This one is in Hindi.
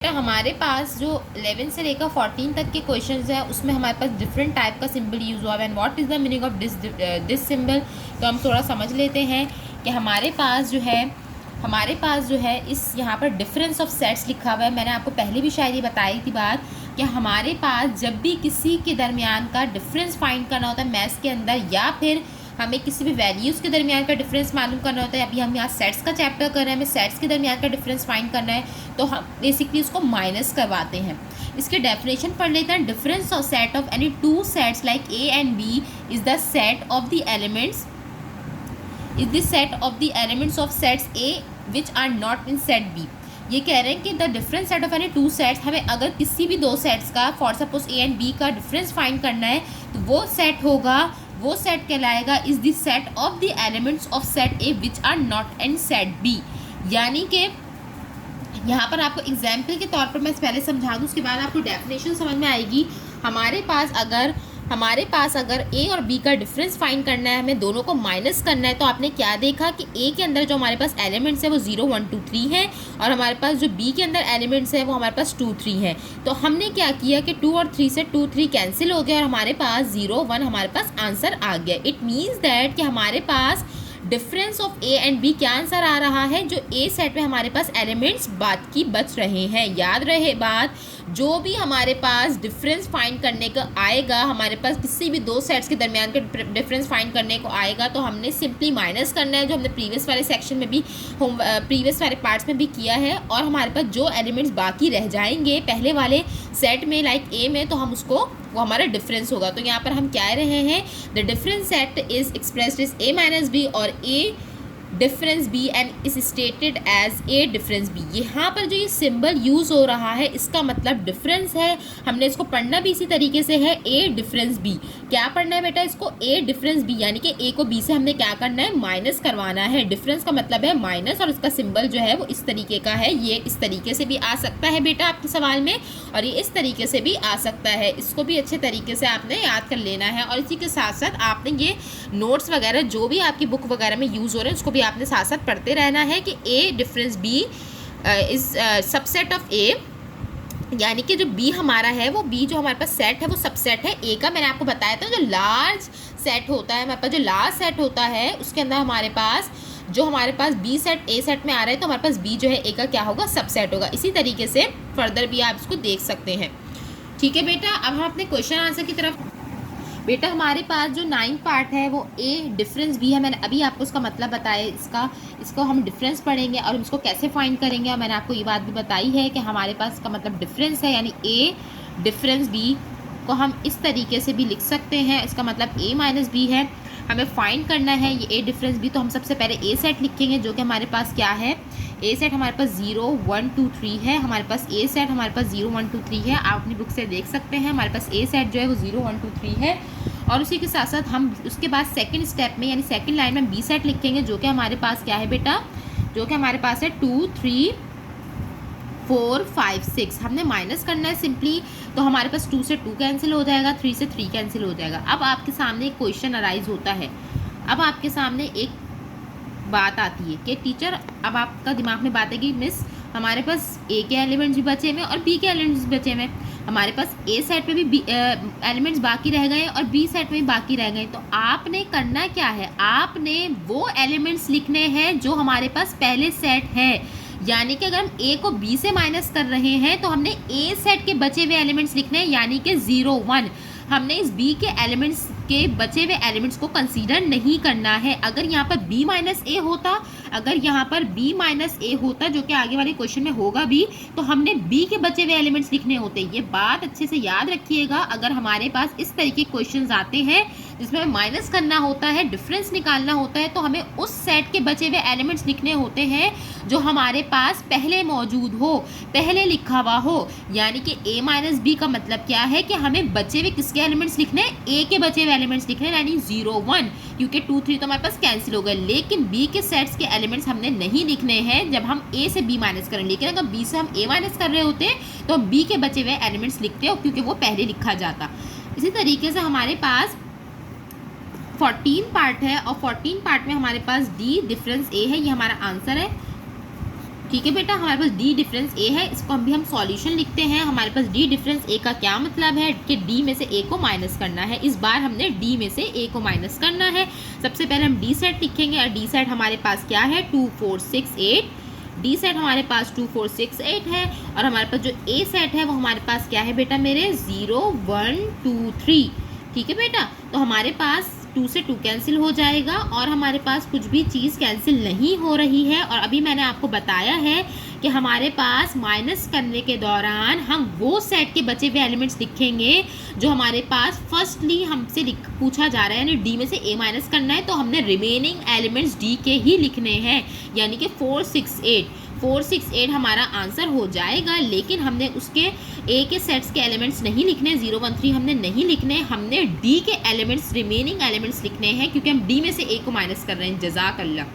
तो हमारे पास जो 11 से लेकर 14 तक के क्वेश्चंस हैं उसमें हमारे पास डिफरेंट टाइप का सिंबल यूज़ हुआ है। And what is the meaning of this symbol, तो हम थोड़ा समझ लेते हैं कि हमारे पास जो है इस यहाँ पर डिफरेंस ऑफ सेट्स लिखा हुआ है। मैंने आपको पहले भी शायद ये बताई थी बात कि हमारे पास जब भी किसी के दरमियान का डिफरेंस फाइंड करना होता है मैथ्स के अंदर, या फिर हमें किसी भी वैल्यूज़ के दरमियान का डिफरेंस मालूम करना होता है। अभी हम यहाँ सेट्स का चैप्टर कर रहे हैं, हमें सेट्स के दरमियान का डिफरेंस फाइंड करना है, तो हम बेसिकली उसको माइनस करवाते हैं। इसके डेफिनेशन पढ़ लेते हैं। Difference of set of any two sets like A and B is the set of the elements of the elements of sets A which are not in set B. ये कह रहे हैं कि the difference set of any two sets, हमें अगर किसी भी दो सेट्स का for suppose A and B का डिफरेंस फाइंड करना है तो वो सेट कहलाएगा is the set of the elements of set A which are not in set B. यानी कि यहाँ पर आपको एग्जाम्पल के तौर पर मैं पहले समझा दूँ, उसके बाद आपको डेफिनेशन समझ में आएगी। हमारे पास अगर ए और बी का डिफरेंस फाइंड करना है, हमें दोनों को माइनस करना है, तो आपने क्या देखा कि ए के अंदर जो हमारे पास एलिमेंट्स है वो 0 1 2 3 है, और हमारे पास जो बी के अंदर एलिमेंट्स है वो हमारे पास 2 3 है। तो हमने क्या किया कि 2 और 3 से 2 3 कैंसिल हो गया और हमारे पास 0 1 हमारे पास आंसर आ गया। इट मीन्स दैट कि हमारे पास difference of A and B क्या आंसर आ रहा है, जो ए सेट में हमारे पास एलिमेंट्स बाकी बच रहे हैं। याद रहे बात, जो भी हमारे पास डिफरेंस फाइंड करने का आएगा, हमारे पास किसी भी दो सेट्स के दरमियान का डिफरेंस फाइंड करने को आएगा, तो हमने सिंपली माइनस करना है, जो हमने प्रीवियस वाले सेक्शन में भी प्रीवियस वाले पार्ट्स में भी किया है। और हमारे पास जो एलिमेंट्स बाकी रह जाएंगे पहले वाले सेट में लाइक ए में, तो हम उसको वो हमारा डिफरेंस होगा। तो यहाँ पर हम क्या रहे हैं, the difference set is expressed is A minus B और A difference B and is stated as A difference B. यहाँ पर जो ये सिंबल यूज़ हो रहा है इसका मतलब डिफरेंस है। हमने इसको पढ़ना भी इसी तरीके से है, ए डिफरेंस बी। क्या पढ़ना है बेटा इसको, ए डिफरेंस बी, यानी कि ए को बी से हमने क्या करना है, माइनस करवाना है। डिफरेंस का मतलब है माइनस, और इसका सिंबल जो है वो इस तरीके का है। ये इस तरीके से भी आ सकता है बेटा आपके सवाल में, और ये इस तरीके से भी आ सकता है। इसको भी अच्छे तरीके से आपने याद कर लेना है। और इसी के साथ साथ आपने ये नोट्स वगैरह जो भी आपकी बुक वगैरह में यूज़ हो रहे हैं उसको भी आपने साथ साथ पढ़ते रहना है कि A difference B is subset of A, यानी कि जो बी हमारा है वो बी जो हमारे पास सेट है वो सबसेट है ए का। मैंने आपको बताया था जो लार्ज सेट होता है हमारे पास, जो लार्ज सेट होता है उसके अंदर हमारे पास बी सेट ए सेट में आ रहा है, तो हमारे पास बी जो है ए का क्या होगा, सबसेट होगा। इसी तरीके से फर्दर भी आप इसको देख सकते हैं। ठीक है बेटा, अब हम अपने क्वेश्चन आंसर की तरफ। बेटा हमारे पास जो 9 पार्ट है वो ए डिफरेंस बी है। मैंने अभी आपको उसका मतलब बताया, इसको हम डिफरेंस पढ़ेंगे और हम इसको कैसे फाइंड करेंगे। और मैंने आपको ये बात भी बताई है कि हमारे पास इसका मतलब डिफरेंस है, यानी ए डिफरेंस बी को हम इस तरीके से भी लिख सकते हैं। इसका मतलब ए माइनस बी है, हमें फाइंड करना है ये ए डिफरेंस बी। तो हम सबसे पहले ए सेट लिखेंगे, जो कि हमारे पास क्या है, ए सेट हमारे पास 0 1 2 3 है। हमारे पास ए सेट हमारे पास 0 1 2 3 है। आप अपनी बुक से देख सकते हैं हमारे पास ए सेट जो है वो 0 1 2 3 है। और उसी के साथ साथ हम उसके बाद सेकंड स्टेप में यानी सेकंड लाइन में बी सेट लिखेंगे, जो कि हमारे पास क्या है बेटा, जो कि हमारे पास है 2 3 4 5 6। हमने माइनस करना है सिंपली, तो हमारे पास 2 से 2 कैंसिल हो जाएगा, 3 से 3 कैंसिल हो जाएगा। अब आपके सामने एक क्वेश्चन अराइज होता है। अब आपके सामने एक बात आती है कि टीचर, अब आपका दिमाग में बात है कि मिस हमारे पास ए के एलिमेंट्स भी बचे हुए और बी के एलिमेंट्स भी बचे हुए, हमारे पास ए सेट में भी बी एलिमेंट्स बाकी रह गए और बी सेट में भी बाकी रह गए। तो आपने करना क्या है, आपने वो एलिमेंट्स लिखने हैं जो हमारे पास पहले सेट है। यानी कि अगर हम ए को बी से माइनस कर रहे हैं तो हमने ए सेट के बचे हुए एलिमेंट्स लिखने हैं, यानी कि 0 1। हमने इस बी के एलिमेंट्स के बचे हुए एलिमेंट्स को कंसीडर नहीं करना है। अगर यहाँ पर b माइनस ए होता, अगर यहाँ पर b माइनस ए होता, जो कि आगे वाले क्वेश्चन में होगा भी, तो हमने b के बचे हुए एलिमेंट्स लिखने होते। ये बात अच्छे से याद रखिएगा। अगर हमारे पास इस तरीके के क्वेश्चंस आते हैं जिसमें माइनस करना होता है, डिफरेंस निकालना होता है, तो हमें उस सेट के बचे हुए एलिमेंट्स लिखने होते हैं जो हमारे पास पहले मौजूद हो, पहले लिखा हुआ हो। यानी कि a माइनस बी का मतलब क्या है कि हमें बचे हुए किसके एलिमेंट्स लिखने हैं, a के बचे हुए एलिमेंट्स लिखने हैं, यानी 0 1, क्योंकि 2 3 तो हमारे पास कैंसिल हो गए। लेकिन b के सेट्स के एलिमेंट्स हमने नहीं लिखने हैं जब हम a से b माइनस करें। लेकिन अगर b से हम a माइनस कर रहे होते तो हम b के बचे हुए एलिमेंट्स लिखते हो, क्योंकि वो पहले लिखा जाता। इसी तरीके से हमारे पास 14 पार्ट है और 14 पार्ट में हमारे पास d डिफरेंस a है, ये हमारा आंसर है। ठीक है बेटा, हमारे पास डी डिफरेंस ए है, इसको हम भी हम सॉल्यूशन लिखते हैं। हमारे पास डी डिफरेंस ए का क्या मतलब है कि डी में से ए को माइनस करना है। इस बार हमने डी में से ए को माइनस करना है। सबसे पहले हम डी सेट लिखेंगे और डी सेट हमारे पास क्या है 2 4 6 8। डी सेट हमारे पास 2 4 6 8 है और हमारे पास जो ए सेट है वो हमारे पास क्या है बेटा मेरे 0 1 2 3। ठीक है बेटा, तो हमारे पास 2 से 2 कैंसिल हो जाएगा और हमारे पास कुछ भी चीज़ कैंसिल नहीं हो रही है। और अभी मैंने आपको बताया है कि हमारे पास माइनस करने के दौरान हम वो सेट के बचे हुए एलिमेंट्स लिखेंगे जो हमारे पास फर्स्टली हमसे पूछा जा रहा है, यानी डी में से ए माइनस करना है, तो हमने रिमेनिंग एलिमेंट्स डी के ही लिखने हैं, यानी कि 4 6 8 हमारा आंसर हो जाएगा। लेकिन हमने उसके ए के सेट्स के एलिमेंट्स नहीं लिखने, 0 1 3 हमने नहीं लिखने, हमने डी के एलिमेंट्स रिमेनिंग एलिमेंट्स लिखने हैं क्योंकि हम डी में से ए को माइनस कर रहे हैं। जज़ाकल्लाह।